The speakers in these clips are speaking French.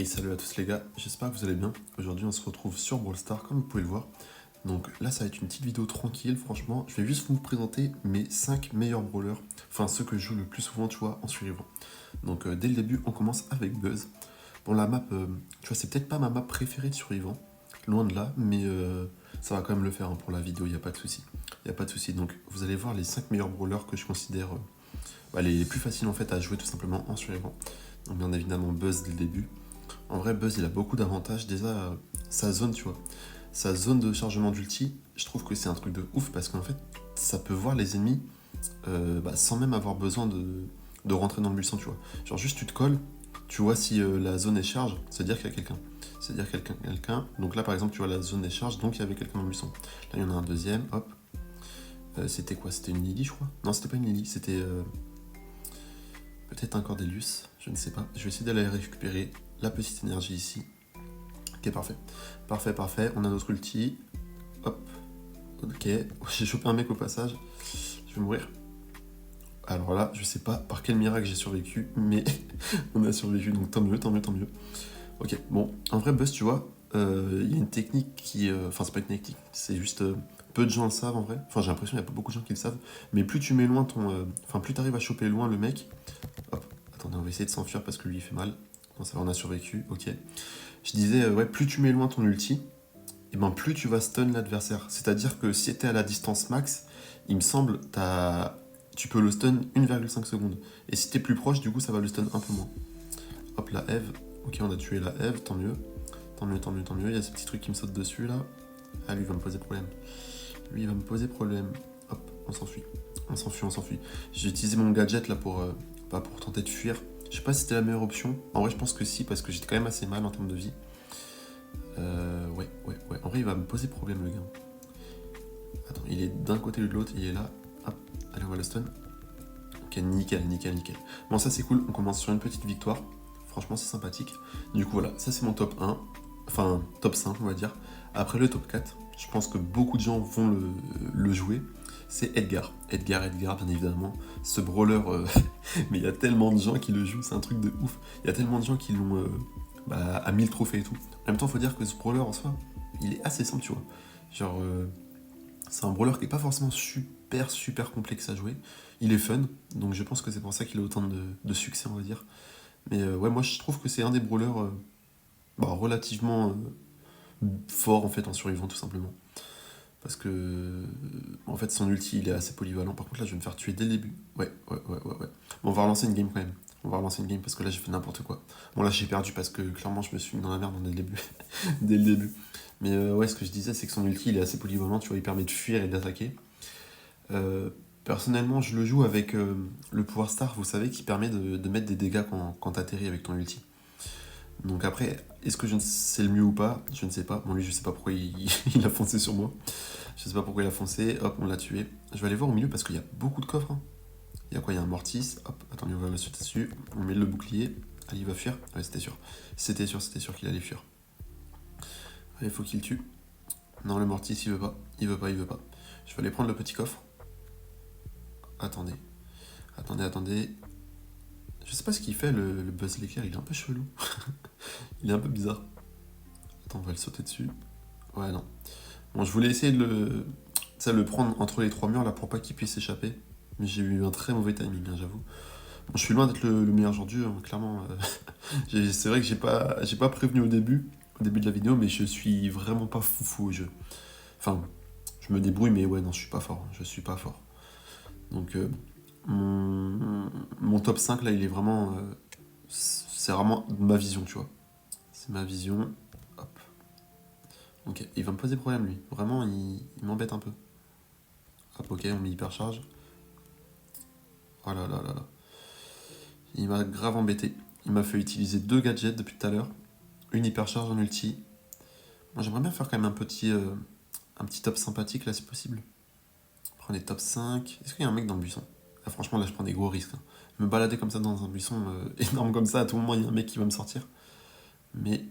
Hey, salut à tous les gars, j'espère que vous allez bien. Aujourd'hui on se retrouve sur Brawl Stars comme vous pouvez le voir. Donc là ça va être une petite vidéo tranquille, franchement. Je vais juste vous présenter mes 5 meilleurs brawlers. Enfin ceux que je joue le plus souvent tu vois en survivant. Donc dès le début on commence avec Buzz. Bon la map, tu vois c'est peut-être pas ma map préférée de survivant. Loin de là, mais ça va quand même le faire hein, pour la vidéo, il n'y a pas de souci. Il n'y a pas de souci. Donc vous allez voir les 5 meilleurs brawlers que je considère les plus faciles en fait à jouer tout simplement en survivant. Donc bien évidemment Buzz dès le début. En vrai, Buzz, il a beaucoup d'avantages. Déjà, sa zone, tu vois, sa zone de chargement d'ulti, je trouve que c'est un truc de ouf parce qu'en fait, ça peut voir les ennemis sans même avoir besoin de rentrer dans le buisson, tu vois. Genre, juste tu te colles, tu vois si la zone est charge, c'est-à-dire qu'il y a quelqu'un. C'est-à-dire quelqu'un. Donc là, par exemple, tu vois la zone est charge, donc il y avait quelqu'un dans le buisson. Là, il y en a un deuxième, hop. C'était quoi? C'était une Lily, je crois? Non, c'était pas une Lily, c'était peut-être un Cordelius, je ne sais pas. Je vais essayer d'aller récupérer la petite énergie ici. Ok, parfait. Parfait. On a notre ulti. Hop. Ok. J'ai chopé un mec au passage. Je vais mourir. Alors là, je sais pas par quel miracle j'ai survécu, mais on a survécu, donc tant mieux. Ok, bon. En vrai, Buzz, tu vois, il y a une technique qui... Enfin, c'est pas une technique, c'est juste... peu de gens le savent en vrai. Enfin, j'ai l'impression qu'il n'y a pas beaucoup de gens qui le savent. Mais plus tu mets loin ton... Enfin, plus tu arrives à choper loin le mec... Hop. Attendez, on va essayer de s'enfuir parce que lui, il fait mal. Bon, ça va, on a survécu. Ok. Je disais, ouais, plus tu mets loin ton ulti, et ben plus tu vas stun l'adversaire. C'est-à-dire que si t'es à la distance max, il me semble, tu peux le stun 1,5 secondes. Et si t'es plus proche, du coup, ça va le stun un peu moins. Hop, la Eve. Ok, on a tué la Eve, tant mieux. Tant mieux. Il y a ce petit truc qui me saute dessus, là. Ah, lui, il va me poser problème. Hop, on s'enfuit. J'ai utilisé mon gadget, là, pour tenter de fuir. Je sais pas si c'était la meilleure option. En vrai, je pense que si, parce que j'étais quand même assez mal en termes de vie. Ouais. En vrai, il va me poser problème, le gars. Attends, il est d'un côté ou de l'autre, il est là. Hop, allez, on va le stun. Ok, nickel. Bon, ça c'est cool, on commence sur une petite victoire. Franchement, c'est sympathique. Du coup, voilà, ça c'est mon top 1. Enfin, top 5, on va dire. Après le top 4, je pense que beaucoup de gens vont le jouer. C'est Edgar. Edgar, bien évidemment. Ce brawler, mais il y a tellement de gens qui le jouent, c'est un truc de ouf. Il y a tellement de gens qui l'ont à 1000 trophées et tout. En même temps, faut dire que ce brawler en soi, il est assez simple, tu vois. Genre, c'est un brawler qui est pas forcément super complexe à jouer. Il est fun, donc je pense que c'est pour ça qu'il a autant de succès, on va dire. Mais ouais, moi je trouve que c'est un des brawlers relativement fort en fait en survivant tout simplement. Parce que en fait son ulti il est assez polyvalent. Par contre là je vais me faire tuer dès le début. Ouais. Bon, on va relancer une game quand même. On va relancer une game parce que là j'ai fait n'importe quoi. Bon là j'ai perdu parce que clairement je me suis mis dans la merde dès le début. Dès le début. Mais ouais, ce que je disais c'est que son ulti il est assez polyvalent, tu vois, il permet de fuir et d'attaquer. Personnellement je le joue avec le pouvoir star, vous savez, qui permet de mettre des dégâts quand t'atterris avec ton ulti. Donc après, est-ce que c'est le mieux ou pas? Je ne sais pas. Bon lui je sais pas pourquoi il a foncé sur moi. Je sais pas pourquoi il a foncé, hop, on l'a tué. Je vais aller voir au milieu parce qu'il y a beaucoup de coffres. Hein. Il y a quoi? Il y a un Mortis, hop, attendez, on va le sauter dessus. On met le bouclier. Allez, il va fuir. Ouais, c'était sûr. C'était sûr qu'il allait fuir. Allez, faut qu'il tue. Non, le Mortis, il veut pas. Il veut pas. Je vais aller prendre le petit coffre. Attendez. Je sais pas ce qu'il fait, le Buzz l'éclair, il est un peu chelou. Il est un peu bizarre. Attends, on va le sauter dessus. Ouais, non. Bon, je voulais essayer le prendre entre les trois murs là pour pas qu'il puisse s'échapper. Mais j'ai eu un très mauvais timing, hein, j'avoue. Bon, je suis loin d'être le meilleur joueur du jeu, hein, clairement. C'est vrai que j'ai pas prévenu au début de la vidéo, mais je suis vraiment pas foufou au jeu. Enfin, je me débrouille, mais ouais, non, je suis pas fort. Donc, mon top 5 là, il est vraiment. C'est vraiment ma vision, tu vois. C'est ma vision. Hop. Ok, il va me poser problème lui. Vraiment, il m'embête un peu. Hop, ok, on met hypercharge. Oh là. Il m'a grave embêté. Il m'a fait utiliser 2 gadgets depuis tout à l'heure. Une hypercharge, un ulti. Moi j'aimerais bien faire quand même un petit top sympathique là si possible. Prendre les top 5. Est-ce qu'il y a un mec dans le buisson? Là, franchement là je prends des gros risques. Hein. Me balader comme ça dans un buisson énorme comme ça, à tout moment il y a un mec qui va me sortir. Mais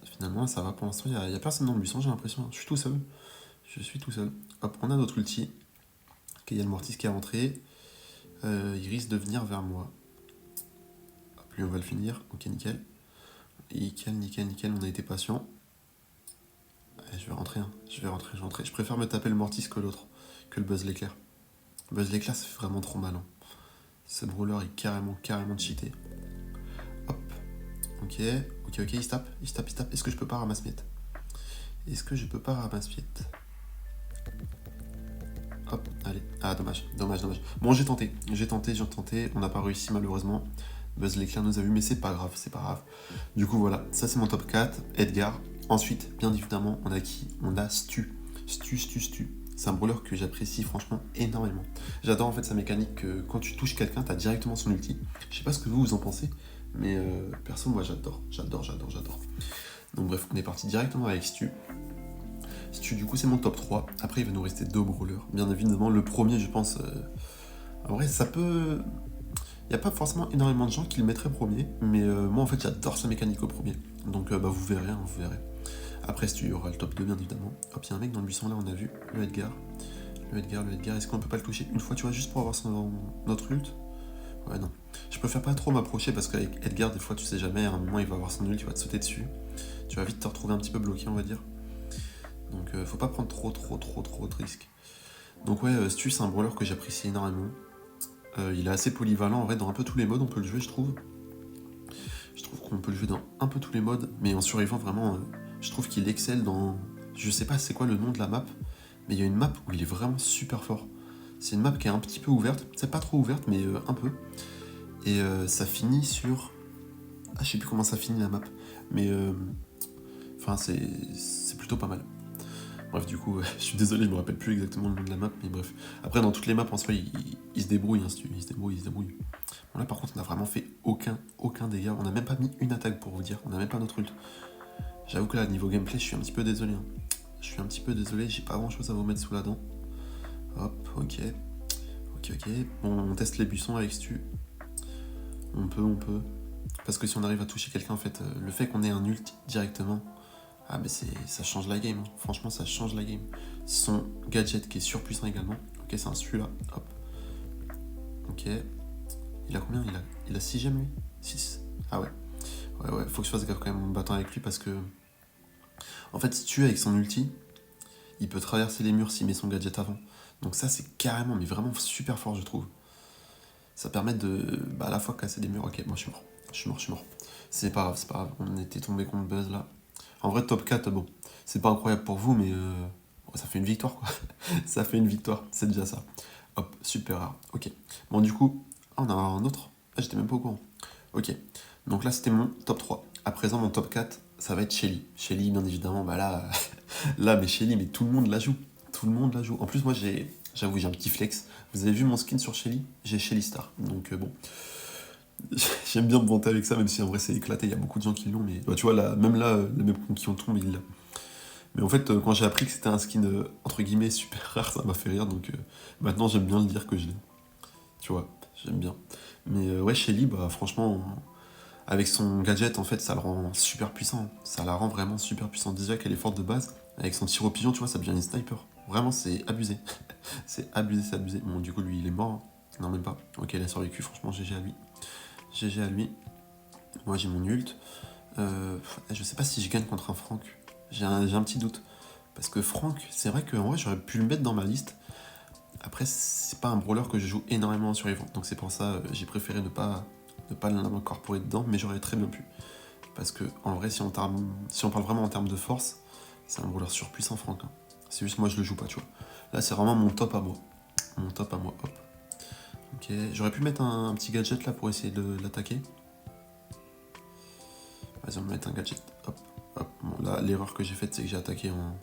finalement ça va pour l'instant, il y a personne dans le buisson j'ai l'impression. Je suis tout seul. Hop, on a notre ulti. Ok, il y a le Mortis qui est rentré. Il risque de venir vers moi. Hop, lui on va le finir. Ok, nickel. Nickel, nickel, nickel, on a été patient. Allez, je vais rentrer, hein. Je vais rentrer. Je préfère me taper le Mortis que l'autre, que le Buzz l'éclair. Buzz l'éclair, ça fait vraiment trop mal. Hein. Ce brawler est carrément cheaté. Hop. Ok, il se tape. Est-ce que je peux pas ramasser miette? Hop, allez. Ah, dommage. Bon, j'ai tenté. On n'a pas réussi malheureusement. Buzz l'éclair nous a vu, mais c'est pas grave. Du coup, voilà. Ça, c'est mon top 4. Edgar. Ensuite, bien évidemment, on a qui? On a Stu. Stu. C'est un brawler que j'apprécie franchement énormément. J'adore en fait sa mécanique que quand tu touches quelqu'un, t'as directement son ulti. Je sais pas ce que vous en pensez, mais perso, moi j'adore. Donc bref, on est parti directement avec Stu. Stu, du coup, c'est mon top 3. Après, il va nous rester 2 brawlers. Bien évidemment, le premier, je pense. En vrai, ça peut. Il n'y a pas forcément énormément de gens qui le mettraient premier, mais moi en fait, j'adore sa mécanique au premier. Donc vous verrez, vous verrez. Après, Stu, il y aura le top 2, bien évidemment. Hop, il y a un mec dans le buisson là, on a vu. Le Edgar. Est-ce qu'on peut pas le toucher une fois, tu vois, juste pour avoir notre ult? Ouais, non. Je préfère pas trop m'approcher parce qu'avec Edgar, des fois, tu sais jamais, à un moment, il va avoir son ult, il va te sauter dessus. Tu vas vite te retrouver un petit peu bloqué, on va dire. Donc, faut pas prendre trop de risques. Donc, ouais, Stu, c'est un brawler que j'apprécie énormément. Il est assez polyvalent, en vrai, dans un peu tous les modes, on peut le jouer, je trouve. Je trouve qu'on peut le jouer dans un peu tous les modes, mais en survivant, vraiment, je trouve qu'il excelle dans. Je sais pas c'est quoi le nom de la map, mais il y a une map où il est vraiment super fort. C'est une map qui est un petit peu ouverte, c'est pas trop ouverte, mais un peu. Et ça finit sur. Ah, je sais plus comment ça finit la map, mais. Enfin, c'est plutôt pas mal. Bref, du coup, je suis désolé, je me rappelle plus exactement le nom de la map, mais bref. Après, dans toutes les maps, en soi, il se débrouille, hein, il se débrouille. Bon, là, par contre, on a vraiment fait aucun dégât. On a même pas mis une attaque, pour vous dire. On a même pas notre ult. J'avoue que là, niveau gameplay, je suis un petit peu désolé. Hein. J'ai pas grand chose à vous mettre sous la dent. Hop, ok. Bon, on teste les buissons avec Stu. On peut. Parce que si on arrive à toucher quelqu'un, en fait, le fait qu'on ait un ult directement, ah mais ça change la game. Hein. Franchement, ça change la game. Son gadget qui est surpuissant également. Ok, c'est un celui-là. Hop. Ok. Il a combien? Il a 6 gemmes lui? 6. Ah ouais. Ouais, faut que je fasse gaffe quand même en me battant avec lui parce que. En fait, si tu es avec son ulti, il peut traverser les murs s'il met son gadget avant. Donc ça, c'est carrément, mais vraiment super fort, je trouve. Ça permet de, à la fois casser des murs. Ok, moi je suis mort. C'est pas grave. On était tombé contre Buzz là. En vrai, top 4, bon, c'est pas incroyable pour vous, mais ça fait une victoire quoi. Ça fait une victoire, c'est déjà ça. Hop, super rare. Ok. Bon, du coup, on a un autre. Ah, j'étais même pas au courant. Ok. Donc là, c'était mon top 3. À présent, mon top 4, ça va être Shelly. Shelly, bien évidemment, là, mais Shelly, mais tout le monde la joue. En plus, moi, j'avoue, j'ai un petit flex. Vous avez vu mon skin sur Shelly? J'ai Shelly Star. Donc, bon. J'aime bien me vanter avec ça, même si en vrai, c'est éclaté. Il y a beaucoup de gens qui l'ont, mais tu vois, là, même là, les mêmes qui ont tombé, il l'a. Mais en fait, quand j'ai appris que c'était un skin, entre guillemets, super rare, ça m'a fait rire. Donc, maintenant, j'aime bien le dire que je l'ai. Tu vois, j'aime bien. Mais ouais, Shelly, franchement, avec son gadget, en fait, ça le rend super puissant. Ça la rend vraiment super puissante. Déjà qu'elle est forte de base, avec son tir au pigeon, tu vois, ça devient une sniper. Vraiment, c'est abusé. c'est abusé. Bon, du coup, lui, il est mort. Hein. Non, même pas. Ok, il a survécu, franchement, GG à lui. Moi, j'ai mon ult. Je sais pas si je gagne contre un Franck. J'ai un petit doute. Parce que Franck, c'est vrai qu'en vrai, j'aurais pu le mettre dans ma liste. Après, c'est pas un brawler que je joue énormément en survivant. Donc c'est pour ça, j'ai préféré ne pas l'incorporer dedans, mais j'aurais très bien pu. Parce que en vrai, si on parle vraiment en termes de force, c'est un brawler surpuissant, Franck. Hein. C'est juste moi, je le joue pas, tu vois. Là, c'est vraiment mon top à moi. Hop. Ok, j'aurais pu mettre un petit gadget là pour essayer de l'attaquer. Vas-y, on va mettre un gadget. Hop. Bon, là, l'erreur que j'ai faite, c'est que j'ai attaqué en.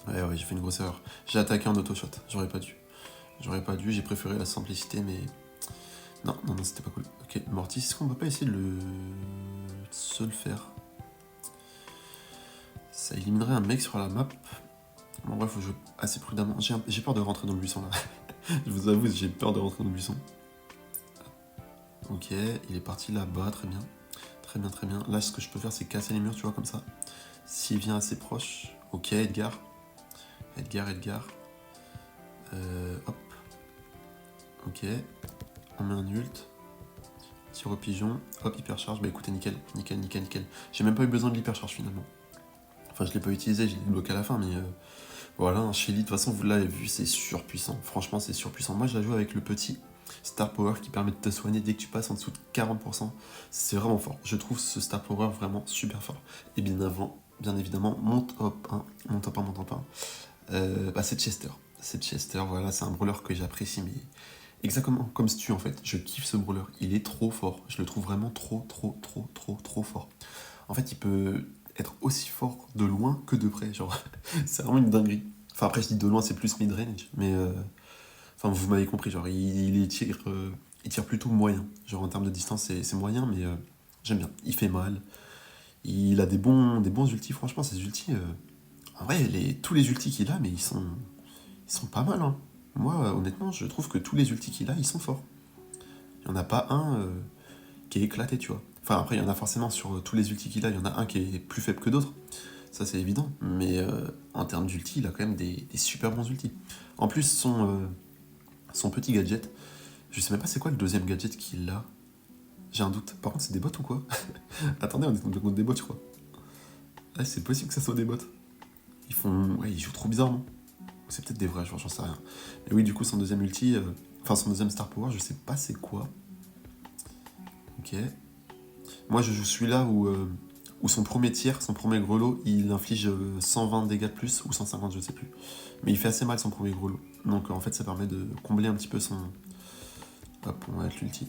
Ouais, j'ai fait une grosse erreur. J'ai attaqué en auto-shot. J'aurais pas dû, j'ai préféré la simplicité, mais. Non, c'était pas cool. Ok, Mortis, est-ce qu'on peut pas essayer de se le faire? Ça éliminerait un mec sur la map. Bon, bref, faut jouer assez prudemment. J'ai peur de rentrer dans le buisson là. Je vous avoue, j'ai peur de rentrer dans le buisson. Ok, il est parti là-bas, très bien. Là, ce que je peux faire, c'est casser les murs, tu vois, comme ça. S'il vient assez proche. Ok, Edgar. Hop. Ok. On met un ult. Tir au pigeon, hop, hypercharge, bah écoutez, nickel. J'ai même pas eu besoin de l'hypercharge finalement. Enfin, je l'ai pas utilisé, j'ai débloqué à la fin, mais voilà, un Shelly, de toute façon, vous l'avez vu, c'est surpuissant. Franchement, c'est surpuissant. Moi, je la joue avec le petit Star Power qui permet de te soigner dès que tu passes en dessous de 40%. C'est vraiment fort. Je trouve ce Star Power vraiment super fort. Et bien évidemment, mon top 1, bah, c'est Chester. C'est Chester, voilà, c'est un brawler que j'apprécie, mais exactement comme Stu en fait. Je kiffe ce brawler. Il est trop fort. Je le trouve vraiment trop fort. En fait, il peut être aussi fort de loin que de près. Genre, c'est vraiment une dinguerie. Enfin, après, je dis de loin, c'est plus mid-range, mais enfin, vous m'avez compris. Genre, il tire plutôt moyen. Genre, en termes de distance, c'est moyen, mais j'aime bien. Il fait mal. Il a des bons ultis. Franchement, ces ultis, en vrai, tous les ultis qu'il a, mais ils sont pas mal. Hein. Moi, honnêtement, je trouve que tous les ultis qu'il a, ils sont forts. Il n'y en a pas un qui est éclaté, tu vois. Enfin, après, il y en a forcément sur tous les ultis qu'il a, il y en a un qui est plus faible que d'autres. Ça, c'est évident. Mais en termes d'ulti, il a quand même des super bons ultis. En plus, son petit gadget, je sais même pas c'est quoi le deuxième gadget qu'il a. J'ai un doute. Par contre, c'est des bots ou quoi? Attendez, on est contre des bots, je crois. Ah, c'est possible que ça soit des bots. Ouais, ils jouent trop bizarrement. C'est peut-être des vrais, j'en sais rien. Mais oui, du coup, son deuxième ulti, enfin son deuxième Star Power, je sais pas c'est quoi. Ok. Moi, je joue celui-là où son premier tir, son premier grelot, il inflige 120 dégâts de plus ou 150, je sais plus. Mais il fait assez mal son premier grelot. Donc en fait, ça permet de combler un petit peu son. Hop, on va mettre l'ulti.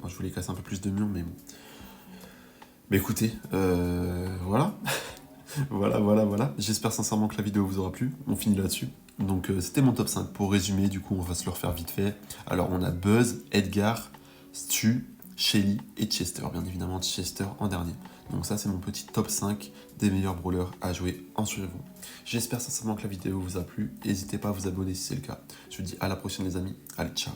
Moi, je voulais casser un peu plus de murs, mais bon. Mais écoutez, voilà. Voilà. J'espère sincèrement que la vidéo vous aura plu. On finit là-dessus. Donc c'était mon top 5. Pour résumer, du coup, on va se le refaire vite fait. Alors on a Buzz, Edgar, Stu, Shelly et Chester. Bien évidemment, Chester en dernier. Donc ça, c'est mon petit top 5 des meilleurs brawlers à jouer en survie. J'espère sincèrement que la vidéo vous a plu. N'hésitez pas à vous abonner si c'est le cas. Je vous dis à la prochaine les amis. Allez, ciao.